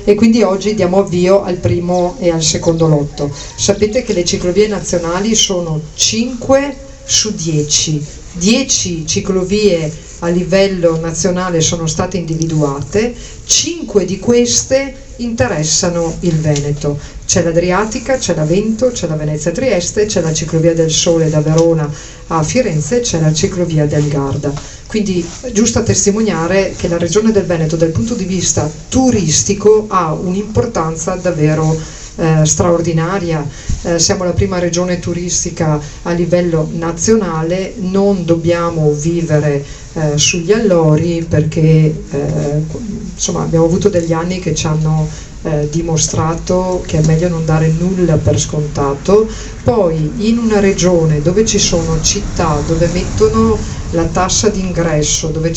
e quindi oggi diamo avvio al primo e al secondo lotto. Sapete che le ciclovie nazionali sono 5 su 10, 10 ciclovie a livello nazionale sono state individuate, 5 di queste interessano il Veneto. C'è l'Adriatica, c'è la Vento, c'è la Venezia-Trieste, c'è la ciclovia del Sole da Verona a Firenze, c'è la ciclovia del Garda. Quindi giusto a testimoniare che la regione del Veneto dal punto di vista turistico ha un'importanza davvero straordinaria. Siamo la prima regione turistica a livello nazionale, non dobbiamo vivere sugli allori perché insomma abbiamo avuto degli anni che ci hanno dimostrato che è meglio non dare nulla per scontato. Poi in una regione dove ci sono città dove mettono la tassa d'ingresso, dove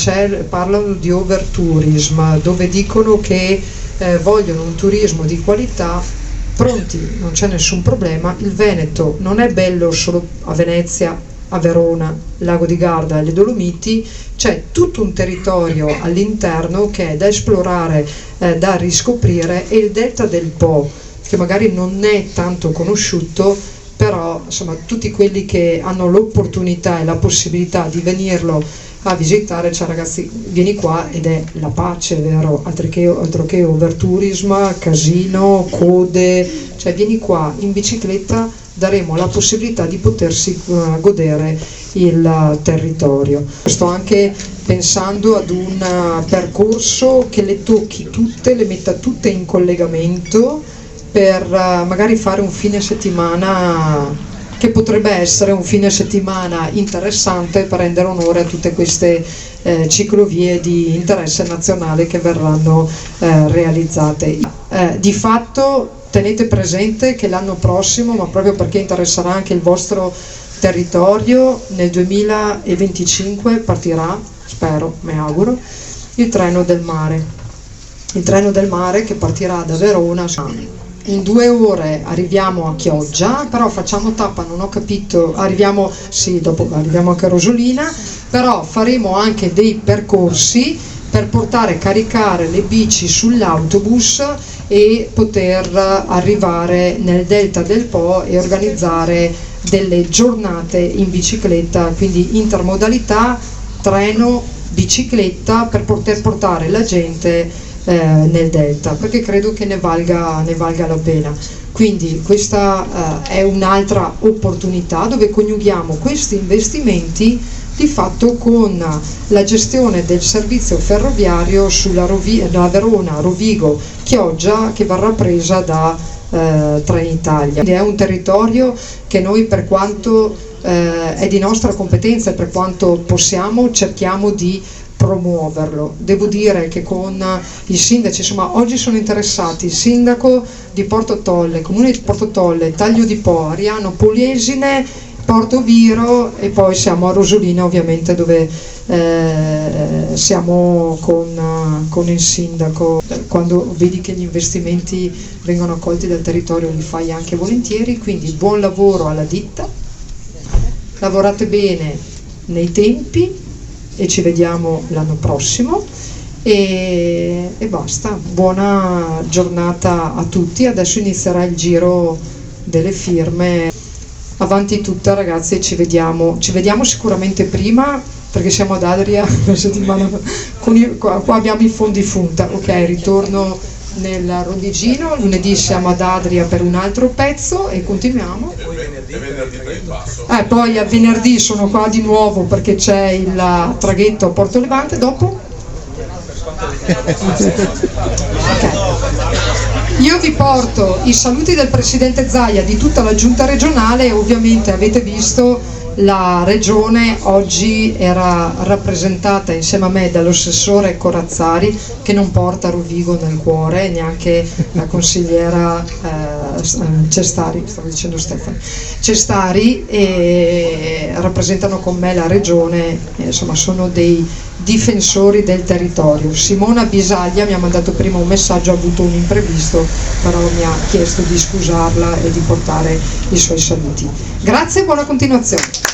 parlano di overtourism, dove dicono che vogliono un turismo di qualità, pronti, non c'è nessun problema. Il Veneto non è bello solo a Venezia, a Verona, Lago di Garda e le Dolomiti, c'è tutto un territorio all'interno che è da esplorare, da riscoprire, e il delta del Po, che magari non è tanto conosciuto, però insomma tutti quelli che hanno l'opportunità e la possibilità di venirlo a visitare, cioè ragazzi, vieni qua ed è la pace, vero? Altro che overtourism, casino, code, cioè vieni qua in bicicletta, daremo la possibilità di potersi godere il territorio. Sto anche pensando ad un percorso che le tocchi tutte, le metta tutte in collegamento per magari fare un fine settimana che potrebbe essere un fine settimana interessante per rendere onore a tutte queste ciclovie di interesse nazionale che verranno realizzate. Di fatto tenete presente che l'anno prossimo, ma proprio perché interesserà anche il vostro territorio, nel 2025 partirà, spero, me auguro, il treno del mare. Il treno del mare che partirà da Verona. In 2 ore arriviamo a Chioggia, però facciamo tappa, non ho capito, dopo arriviamo anche a Rosolina, però faremo anche dei percorsi per caricare le bici sull'autobus e poter arrivare nel delta del Po e organizzare delle giornate in bicicletta, quindi intermodalità, treno, bicicletta, per poter portare la gente nel delta, perché credo che ne valga la pena. Quindi questa è un'altra opportunità dove coniughiamo questi investimenti di fatto con la gestione del servizio ferroviario sulla Verona, Rovigo, Chioggia, che verrà presa da Trenitalia. Quindi è un territorio che noi, per quanto è di nostra competenza e per quanto possiamo, cerchiamo di promuoverlo. Devo dire che con i sindaci, insomma, oggi sono interessati il sindaco di Porto Tolle, comune di Porto Tolle, Taglio di Po, Ariano, Polesine, Porto Viro, e poi siamo a Rosolina ovviamente, dove siamo con il sindaco. Quando vedi che gli investimenti vengono accolti dal territorio li fai anche volentieri, quindi buon lavoro alla ditta, lavorate bene nei tempi e ci vediamo l'anno prossimo e basta. Buona giornata a tutti. Adesso inizierà il giro delle firme. Avanti tutta ragazzi, ci vediamo sicuramente prima, perché siamo ad Adria la settimana qua abbiamo i fondi funta, ok, ritorno nel Rondigino, lunedì siamo ad Adria per un altro pezzo e continuiamo. Poi a venerdì sono qua di nuovo perché c'è il traghetto a Porto Levante. Dopo? Okay. Io vi porto i saluti del Presidente Zaia, di tutta la Giunta regionale, e ovviamente avete visto la regione oggi era rappresentata insieme a me dall'assessore Corazzari, che non porta Rovigo nel cuore, neanche la consigliera Cestari, stavo dicendo Stefano Cestari, e rappresentano con me la regione, insomma sono dei difensori del territorio. Simona Bisaglia mi ha mandato prima un messaggio, ha avuto un imprevisto, però mi ha chiesto di scusarla e di portare i suoi saluti. Grazie e buona continuazione.